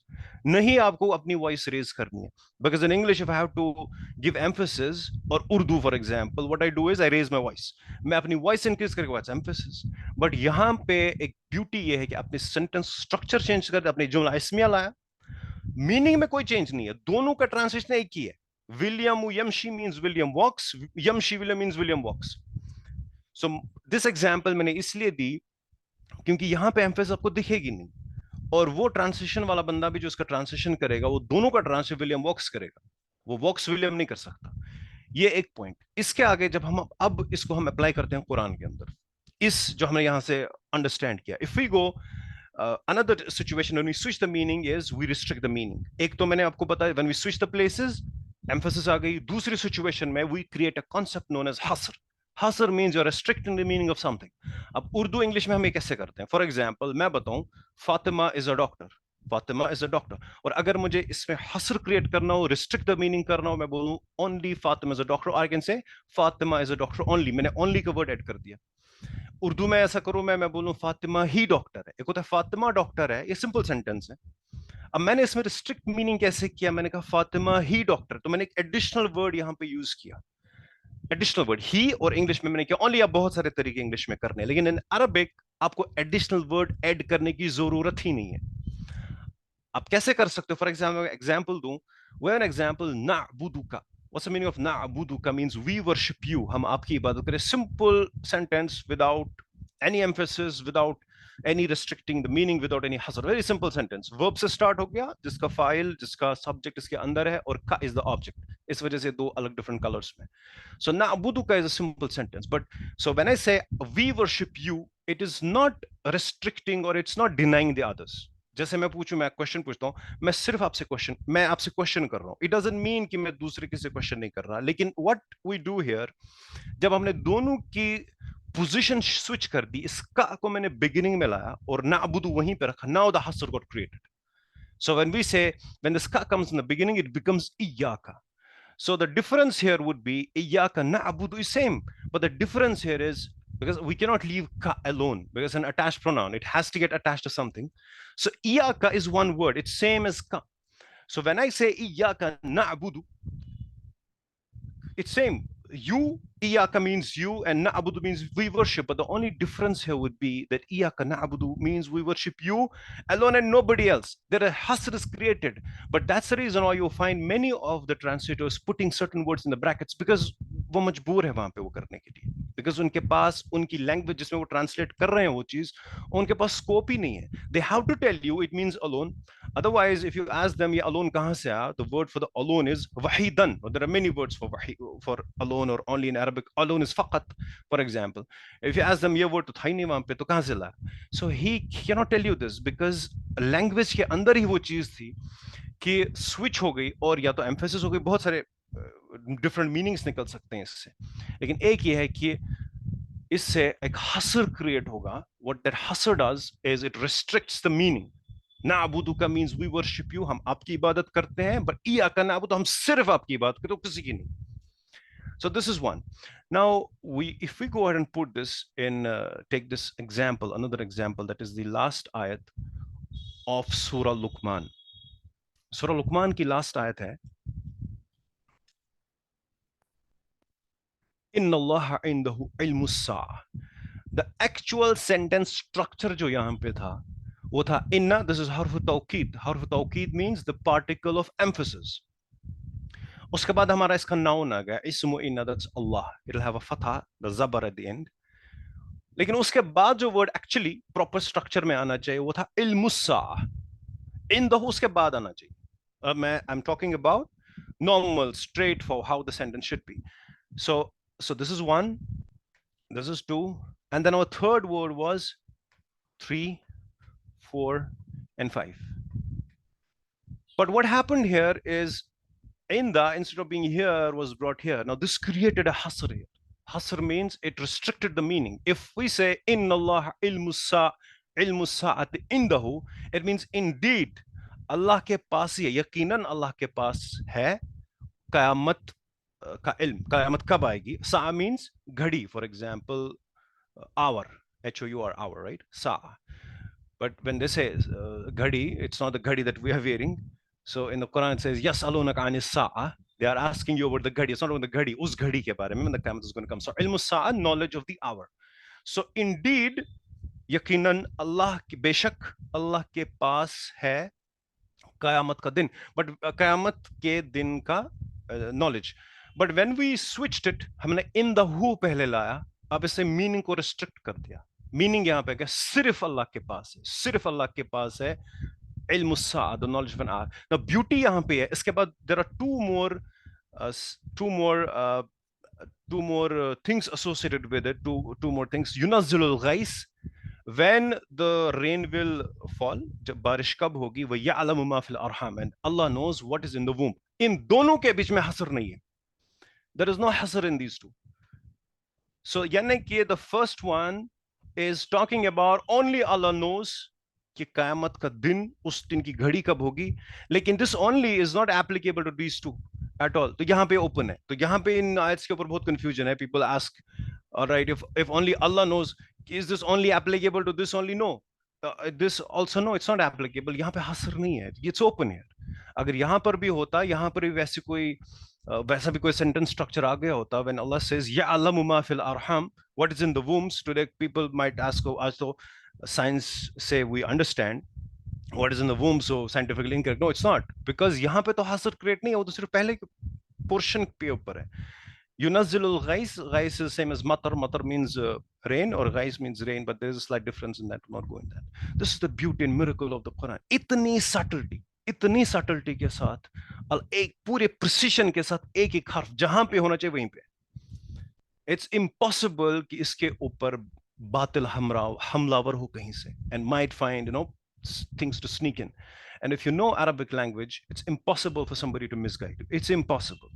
नहीं आपको अपनी voice raise करनी है. Because in English, if I have to give emphasis, or Urdu for example, what I do is I raise my voice. मैं अपनी voice increase करके what's emphasis. But यहाँ पे एक beauty ये है कि अपने sentence structure change कर, अपनी जुमला इसमिया लाया, meaning में कोई change नहीं है, दोनों का translation एक ही है. William Yamshi means William walks. Yamshi William means William walks. So this example मैंने इसलिए दी क्योंकि यहां पे एम्फेसिस आपको दिखेगी नहीं, और वो ट्रांसलेशन वाला बंदा भी जो इसका ट्रांसलेशन करेगा वो दोनों का ट्रांसलेशन विलियम वॉक्स करेगा, वो वॉक्स विलियम नहीं कर सकता. ये एक पॉइंट. इसके आगे जब हम अब इसको हम अप्लाई करते हैं कुरान के अंदर, इस जो हमने यहां से अंडरस्टैंड किया, if we go another situation when we switch the meaning is we restrict the meaning. एक तो मैंने आपको बताया when we switch the places emphasis आ गई. दूसरी सिचुएशन में we create a concept known as हसर. हसर means you are restricting the meaning of something. अब उर्दू इंग्लिश में हम ये कैसे करते हैं? फॉर एग्जाम्पल मैं बताऊं Fatima is a doctor, Fatima is a doctor, और अगर मुझे इसमें हसर क्रिएट करना हो, रिस्ट्रिक्ट द मीनिंग करना हो, मैं बोलूं only Fatima is a doctor, I can say Fatima is a doctor only. मैंने ओनली का वर्ड ऐड कर दिया. उर्दू में ऐसा करूं, मैं बोलूं फातिमा ही डॉक्टर है. एक होता है फातिमा डॉक्टर है, ये सिंपल सेंटेंस है. अब मैंने इसमें रिस्ट्रिक्ट मीनिंग कैसे किया? मैंने कहा फातिमा ही डॉक्टर, तो मैंने एक एडिशनल वर्ड यहां पे यूज किया, एडिशनल वर्ड ही. और इंग्लिश में मैंने किया ओनली. आप बहुत सारे तरीके इंग्लिश में करने, लेकिन इन अरबिक आपको एडिशनल वर्ड ऐड करने की जरूरत ही नहीं है. आप कैसे कर सकते हो? फॉर एग्जाम्पल दूं, व्हेन एग्जाम्पल नाअबुदुका, व्हाट्स द मीनिंग ऑफ नाअबुदुका? मींस वी वर्शिप यू, हम आपकी इबादत करें. Simple sentence without any emphasis, without any restricting the meaning, without any hazard. Very simple sentence. Verb से start हो गया, जिसका फाइल, जिसका सब्जेक्ट इसके अंदर है, और का is the object. इस वजह से दो अलग different colors में. So na'buduka is a simple sentence. But so when I say we worship you, it is not restricting or it's not denying the others. जैसे मैं पूछूं, मैं क्वेश्चन पूछता हूं, मैं सिर्फ आपसे क्वेश्चन कर रहा हूं. इट डजंट मीन कि मैं दूसरे किसी क्वेश्चन नहीं कर रहा. लेकिन व्हाट वी डू हियर, जब हमने दोनों की पोजीशन स्विच कर दी, इसका को मैंने बिगिनिंग में लाया और नाबुदु वहीं पे रखा. Now the hasr got created. So when we say, when the ska comes in the beginning, it becomes iyyaka. So the difference here would be iyyaka na'budu is same, but the difference here is because we cannot leave ka alone because an attached pronoun, it has to get attached to something. So iyyaka is one word, it's same as ka. So when I say iyyaka na'budu, it's same. You, iyaka means you, and na'budu means we worship. But the only difference here would be that iyaka na'budu means we worship you alone and nobody else. There a hasr is created. But that's the reason why you'll find many of the translators putting certain words in the brackets because वो मजबूर है वहां पे वो करने के लिए. Because उनके पास उनकी लैंग्वेज जिसमें वो ट्रांसलेट कर रहे हैं वो चीज उनके पास स्कोप ही नहीं है. They have to tell you it means alone. Otherwise, if you ask them, ये alone कहाँ से आया? The word for the alone is wahidan. There are many words for alone or only in Arabic. Alone is faqat, for example. If you ask them, ये word तो था ही नहीं वहाँ पे, तो कहाँ से लाया? So he cannot tell you this because language के अंदर ही वो चीज थी कि switch हो गई और या तो emphasis हो गई. बहुत सारे different meanings निकल सकते हैं इससे. लेकिन एक ये है कि इससे एक hasr create होगा. What that hasr does is it restricts the meaning. नाबुदु का means we worship you, हम आपकी इबादत करते हैं, but इयाका नाबुदु हम सिर्फ आपकी इबादत करते हैं, किसी की नहीं. So this is one. Now if we go ahead and put this in, take this example, another example, that is the last ayat of Surah Luqman. Surah Luqman की last ayat है, Inna Allah indahu ilmus sa'a. The actual sentence structure जो यहाँ पे था वो था inna. This is harf tawqid. Harf tawqid means the particle of emphasis. उसके बाद हमारा इसका noun आ गया ismu inna, that's Allah. It'll have a fatha, the zabar at the end. लेकिन उसके बाद जो word actually proper structure में आना चाहिए वो था ilmussa. In the उसके बाद आना चाहिए. I'm talking about normal, straight for how the sentence should be. So this is one, this is two, and then our third word was 3, 4, and 5. But what happened here is inda instead of being here was brought here. Now this created a hasr here. Hasr means it restricted the meaning. If we say inna Allah ilmusa at indahu, it means indeed Allah ke paas hi hai, yaqinan Allah ke paas hai qiyamat ka ilm. Qiyamat kab aayegi? Sa means ghadi, for example, hour, H-O-U-R, hour, right? Sa. But when they say ghadi, it's not the ghadi that we are wearing. So in the Quran it says, yasalunaka anis sa'a. They are asking you about the ghadi. It's not about the ghadi, us ghadi ke bare mein, when the Qiyamah is going to come. So ilmu sa'a, knowledge of the hour. So indeed, yaqinan Allah ki beshak Allah ke paas hai qiyamat ka din. But qiyamat ke din ka knowledge. But when we switched it, हमने in the who पहले लाया, अब इसे meaning को restrict कर दिया. Meaning यहाँ पे क्या? सिर्फ अल्लाह के पास है, सिर्फ अल्लाह के पास है ilmu sa'a, the knowledge of an hour. Now beauty यहाँ पे है. इसके बाद there are two more things associated with it. Two more things. Yunazzilul ghais, when the rain will fall, जब बारिश कब होगी, वो ya'lamu ma fil arham, and Allah knows what is in the womb. इन दोनों के बीच में hasr नहीं है. There is no hasr in these two. So यानी कि the first one is talking about only Allah knows कि क़यामत का दिन, उस दिन की घड़ी कब होगी. लेकिन this only is not applicable to these two at all. तो यहाँ पे open है. तो यहाँ पे इन आयत्स के ऊपर बहुत confusion है. People ask, all right, if only Allah knows, is this only applicable to this only? No. This also no, it's not applicable. यहाँ पे hasr नहीं है. It's open here. अगर यहाँ पर भी होता, यहाँ पर भी वैसा भी कोई sentence structure आ गया होता, when Allah says ya'lamu ma fil arham, what is in the wombs, today people might ask, oh, so science say we understand what is in the womb, so scientifically incorrect. No, it's not, because यहाँ पे तो hasr create नहीं है, वो तो सिर्फ पहले portion पे ऊपर है. Yunazzilul ghais, ghais is same as matar. Matar means rain, or ghais means rain, but there is a slight difference in that. We'll not go in that. This is the beauty and miracle of the Quran. इतनी subtlety के साथ और एक पूरे precision के साथ एक एक हर्फ जहां पे होना चाहिए वहीं पे. It's impossible कि इसके ऊपर बातिल हमलावर हो कहीं से, and might find, things to sneak in. And if you know Arabic language, it's impossible for somebody to misguide you. It's impossible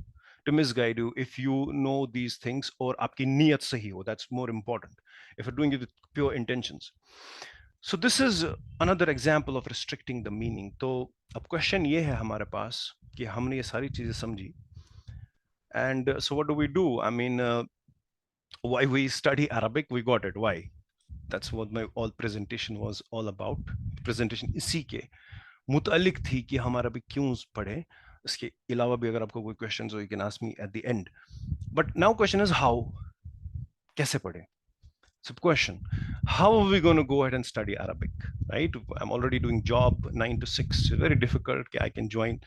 to misguide you if you know these things, और आपकी नीयत सही हो. That's more important. If you're doing it with pure intentions. So this is another example of restricting the meaning. तो अब question ये है हमारे पास कि हमने ये सारी चीजें समझी. And so what do we do? I mean, why we study Arabic? We got it. Why? That's what my all presentation was all about. Presentation इसी के मुतालिक थी कि हम अरबिक क्यों पढ़े. इसके अलावा भी अगर आपको कोई क्वेश्चंस हो, you can ask me at the end. But now question is how? कैसे पढ़े? So question, how are we going to go ahead and study Arabic, right? I'm already doing job 9 to 6, very difficult कि I can join,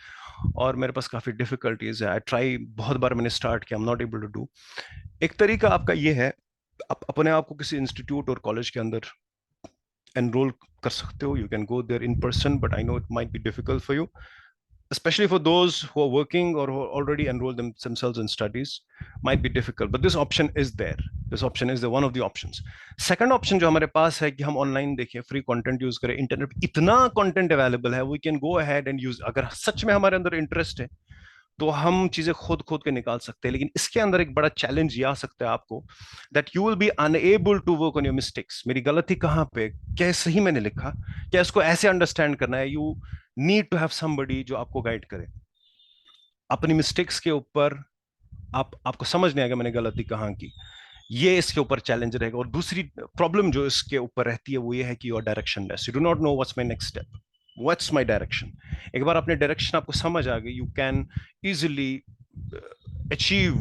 और मेरे पास काफ़ी difficulties है. I try, बहुत बार मैंने start किया, I'm not able to do. एक तरीका आपका ये है, आप अपने आप को किसी इंस्टीट्यूट और कॉलेज के अंदर enroll कर सकते हो. You can go there in person, but I know it might be difficult for you, especially for those who are working or who are already enrolled themselves in studies. Might be difficult, but this option is there. This option is the one of the options. Second option जो हमारे पास है कि हम online देखें, free content use करें. Internet पे इतना content available है, we can go ahead and use. अगर सच में हमारे अंदर इंटरेस्ट है तो हम चीजें खुद खोद के निकाल सकते हैं. लेकिन इसके अंदर एक बड़ा चैलेंज ये आ सकता है आपको, that you will be unable to work on your mistakes. मेरी गलती कहाँ पे, क्या सही मैंने लिखा, क्या इसको ऐसे अंडरस्टैंड करना है. You need to have somebody जो आपको गाइड करे. अपनी मिस्टेक्स के ऊपर आपको समझ नहीं आएगा मैंने गलती कहाँ की. ये इसके ऊपर चैलेंज रहेगा. और दूसरी प्रॉब्लम जो इसके ऊपर रहती है वो ये है कि your directionless. You do not know what's my next step, what's my direction. एक बार अपने डायरेक्शन आपको समझ आ गई, you can easily achieve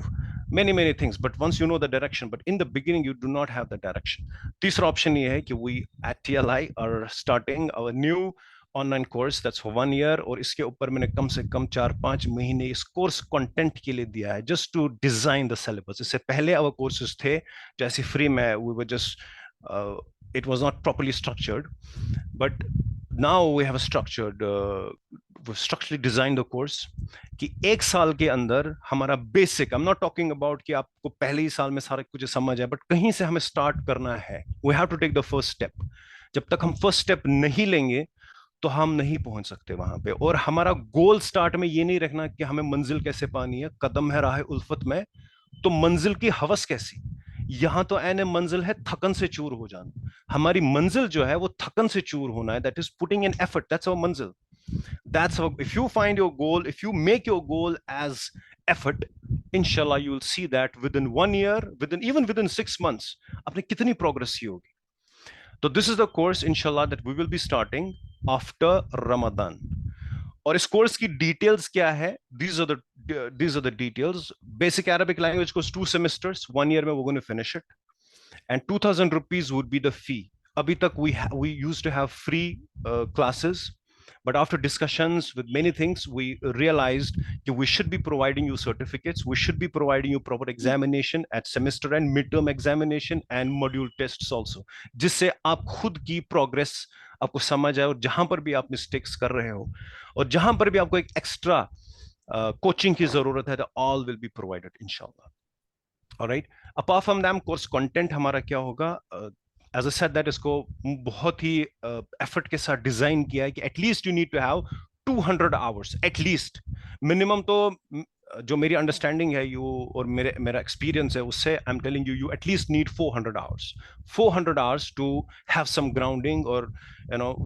many things, but once you know the direction, but in the beginning you do not have the direction. तीसरा option ये है कि we at TLI are starting our new online course that's for 1 year, और इसके ऊपर मैंने कम से कम 4-5 महीने इस कोर्स कंटेंट के लिए दिया है, just to design the syllabus. इससे पहले our courses थे जैसे फ्री में, we were just it was not properly structured, but now we have a structured we've structurally designed the course कि एक साल के अंदर हमारा basic, I am not talking about कि आपको पहले ही साल में सारा कुछ समझ है, बट कहीं से हमें स्टार्ट करना है. We have to take the first step. जब तक हम फर्स्ट स्टेप नहीं लेंगे तो हम नहीं पहुंच सकते वहां पे. और हमारा गोल स्टार्ट में ये नहीं रखना कि हमें मंजिल कैसे पानी है, कदम है राह उल्फत में, तो मंजिल की हवस कैसी. यहां तो ऐने मंजिल है थकन से चूर हो जाना. हमारी मंजिल जो है वो थकन से चूर होना है. That is putting in effort. That's our मंजिल. That's how, if you find your goal, if you make your goal as effort, inshallah you will see that within 1 year, even within 6 months, आपने कितनी progress की होगी. So this is the course inshallah that we will be starting after Ramadan. और इस course की details क्या है? These are the details. Basic Arabic language course 2 semesters, 1 year में we're going to finish it, and 2,000 rupees would be the fee. अभी तक we used to have free classes. But after discussions with many things, we realized that we should be providing you certificates. We should be providing you proper examination at semester and midterm examination and module tests also. जिससे आप खुद की progress आपको समझ आए, और जहां पर भी आप mistakes कर रहे हो और जहां पर भी आपको एक extra coaching की जरूरत है, तो all will be provided inshallah. All right. Apart from that, course content हमारा क्या होगा? As I said that इसको बहुत ही effort के साथ डिजाइन किया है कि at least you need to have 200 hours at least minimum. तो जो मेरी अंडरस्टैंडिंग है यू और मेरा एक्सपीरियंस है उससे I am telling you, you at least need 400 hours to have some grounding, or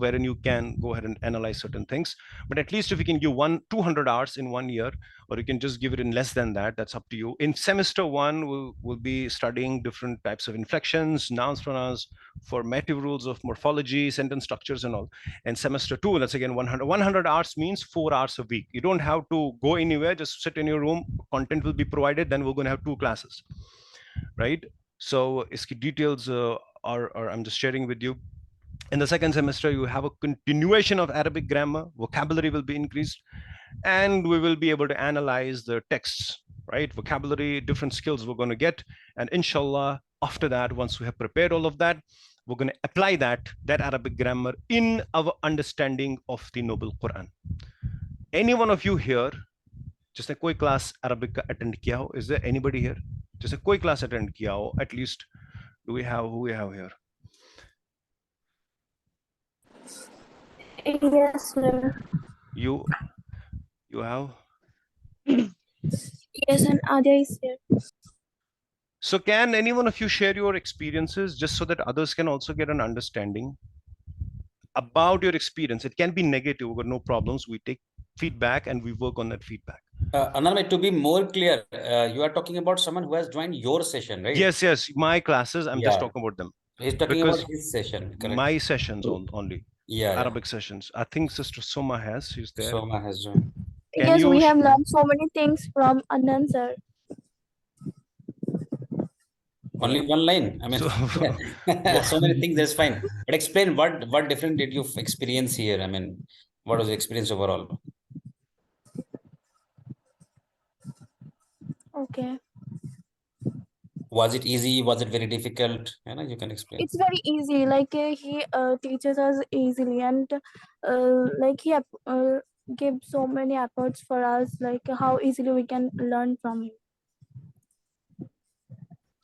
wherein you can go ahead and analyze certain things. But at least if you can give 200 hours in 1 year, or you can just give it in less than that, that's up to you. In semester 1 we'll be studying different types of inflections, nouns, pronouns, formative rules of morphology, sentence structures and all. And semester 2, that's again 100 hours, means 4 hours a week. You don't have to go anywhere, just sit in your room, content will be provided, then we're going to have 2 classes, right? So iski details are I'm just sharing with you. In the second semester you have a continuation of Arabic grammar, vocabulary will be increased, and we will be able to analyze the texts, right? Vocabulary, different skills we're going to get, and inshallah after that, once we have prepared all of that, we're going to apply that Arabic grammar in our understanding of the noble Quran. Any one of you here जिसने कोई class Arabic का attend किया हो? Is there anybody here जिसने कोई class attend किया हो? At least do we have, who we have here? Yes, sir. You have? Yes, and Adya is here. So can any one of you share your experiences just so that others can also get an understanding about your experience? It can be negative, but no problems. We take feedback and we work on that feedback. Anand, to be more clear, you are talking about someone who has joined your session, right? Yes, my classes, I'm just Yeah. talking about them. He's talking Because about his session, correct? my sessions only, Yeah, Arabic sessions. I think Sister Soma she's there. Soma has joined. Can Yes, you we have learned so many things from Anand sir. Only one line. I mean, So- so many things. That's fine. But explain what different did you experience here? I mean, what was the experience overall? Okay. Was it easy? Was it very difficult? You can explain. It's very easy. Like he teaches us easily, and like he gives so many efforts for us. Like how easily we can learn from him.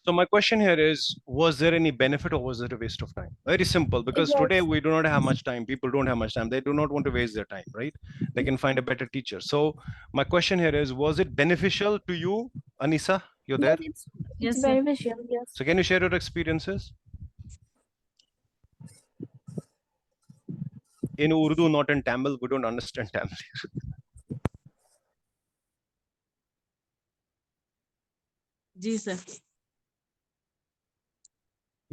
So my question here is, was there any benefit or was it a waste of time? Very simple, because today Yes. we do not have much time. People don't have much time. They do not want to waste their time, right? They can find a better teacher. So my question here is, was it beneficial to you, Anisa? You're there? Yes, it's Yes, sir. beneficial. Yes. So can you share your experiences? In Urdu, not in Tamil. We don't understand Tamil. जी sir.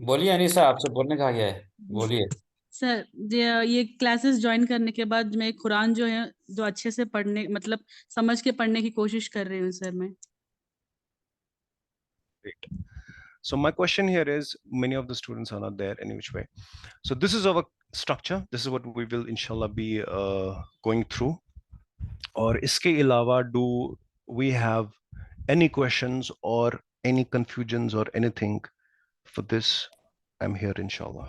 बोलिए अनीसा, आपसे बोलने कहा गया है, बोलिए. Sir ये classes join करने के बाद मैं कुरान जो है जो अच्छे से पढ़ने मतलब समझ के पढ़ने की कोशिश कर रही हूँ सर मैं. Great. So my question here is, many of the students are not there any which way. So this is our structure. This is what we will inshallah be going through. Or iske ilawa, do we have any questions or any confusions or anything for this? I'm here inshallah.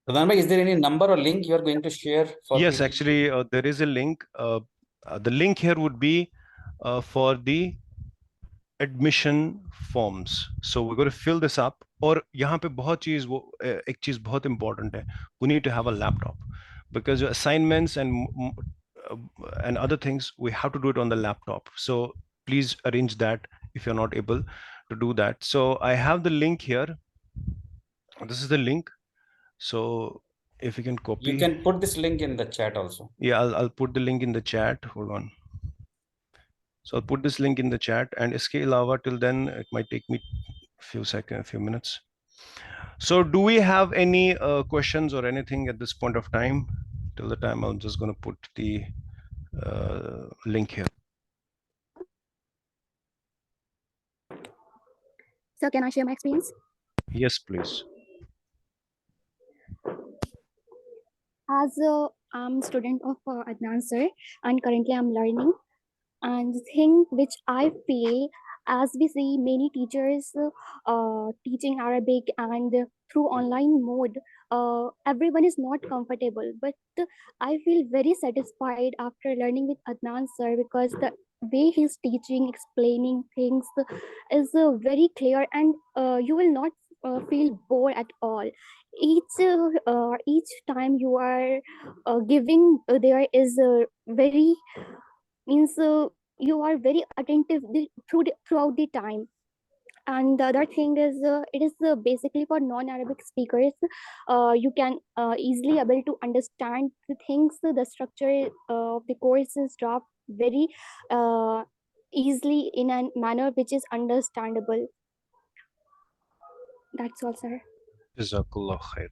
Pradhan bhai, is there any number or link you are going to share for Yes, people? actually there is a link. The link here would be for the admission forms. So we're going to fill this up. और यहाँ पे एक चीज बहुत important है. We need to have a laptop because your assignments and other things we have to do it on the laptop. So please arrange that if you're not able to do that. So I have the link here. This is the link. So if you can copy. You can put this link in the chat also. Yeah, I'll put the link in the chat. Hold on. So I'll put this link in the chat, and iske alawa, till then it might take me a few minutes. So do we have any questions or anything at this point of time? Till the time, I'm just going to put the link here. So can I share my experience? Yes, please. As I'm a student of Adnan sir, and currently I'm learning. And the thing which I feel, as we see many teachers teaching Arabic and through online mode, everyone is not comfortable. But I feel very satisfied after learning with Adnan sir, because the way he's teaching, explaining things is very clear, and you will not feel bored at all. Each time you are giving, there is very means you are very attentive throughout the time. And the other thing is it is basically for non-Arabic speakers. You can easily able to understand the things. The structure of the course is dropped very easily in a manner which is understandable. That's all, sir. Jazakallah khair.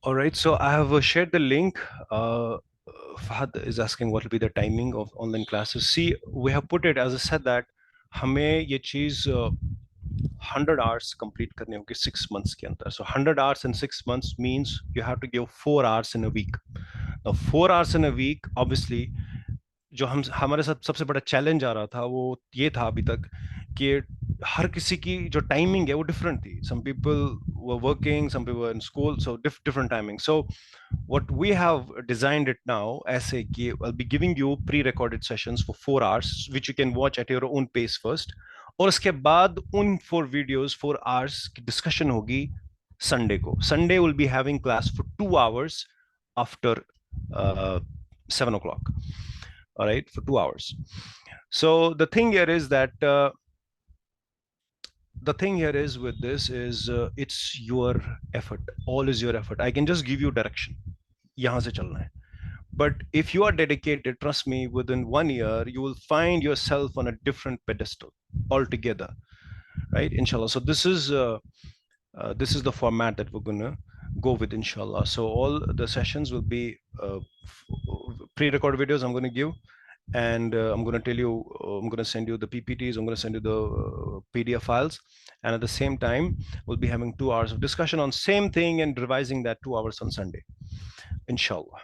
All right, so I have shared the link. Fahad is asking what will be the timing of online classes. See, we have put it, as I said, that हमें ये चीज 100 hours complete करने होंगे 6 months के अंदर. So 100 hours in 6 months means you have to give 4 hours in a week. Now 4 hours in a week, obviously, जो हमारे साथ सबसे बड़ा चैलेंज आ रहा था वो ये था अभी तक कि हर किसी की जो टाइमिंग है वो डिफरेंट थी. Some people were working, some people were in school, so different timing. So what we have designed it now ऐसे कि I be giving you pre recorded sessions for 4 hours which you can watch at your own pace first, और उसके बाद उन 4 videos 4 hours की discussion होगी Sunday को. Sunday will be having class for 2 hours after 7 o'clock. all right, for 2 hours. So the thing here is that with this is it's your effort. All is your effort. I can just give you direction. Yahan se chalna hai. But if you are dedicated, trust me, within 1 year, you will find yourself on a different pedestal altogether, right? Inshallah. So this is the format that we're gonna go with, inshallah. So all the sessions will be pre-recorded videos I'm gonna give, and I'm gonna tell you, I'm gonna send you the PPTs, I'm gonna send you the PDF files, and at the same time, we'll be having 2 hours of discussion on same thing and revising that 2 hours on Sunday, inshallah.